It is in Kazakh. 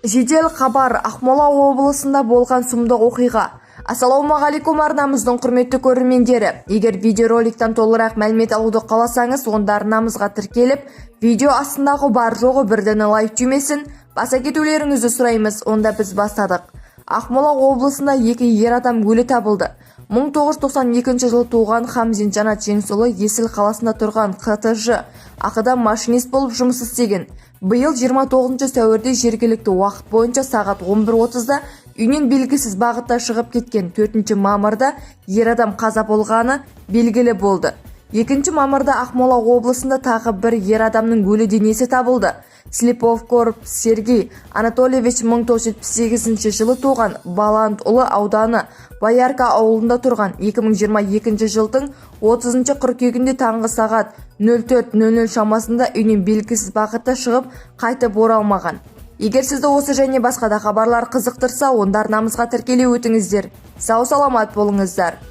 Жедел хабар. Ақмола облысында болған сұмдық оқиға. Ассалаумағалейкум арнамыздың құрметті көрермендері. Егер видеороликтан толығырақ мәлімет алуды қаласаңыз, онда арнамызға тіркеліп, видео астындағы бар жоғы бірден лайк түймесін, баса кетулеріңізді сұраймыз. Онда біз бастадық. Ақмола облысында екі ер адам өлі табылды. 1992 жылы туған Хамзин Жанат Жеңсұлы Есіл қаласында тұрған КТЖ ақыда машинист болып жұмыс істеген. Биыл 29 сәуірде жергілікті уақыт бойынша сағат 11:30-да үйінен белгісіз бағытта шығып кеткен. 4 мамырда ер адам қаза болғаны белгілі болды. 2 мамырда Ақмола облысында тағы бір ер адамның өлі денесі табылды. Слепов Корп Сергей Анатольевич 1978 жылы туған, Баланд ұлы ауданы Боярка ауылында тұрған. 2022 жылдың 30 қыркүйегінде таңғы сағат 04:00 шамасында үйінен белгісіз бағытта шығып, қайтып оралмаған. Егер сізді осы және басқа да хабарлар қызықтырса, онда арнамызға тіркеле өтіңіздер. Сау саламат болыңыздар.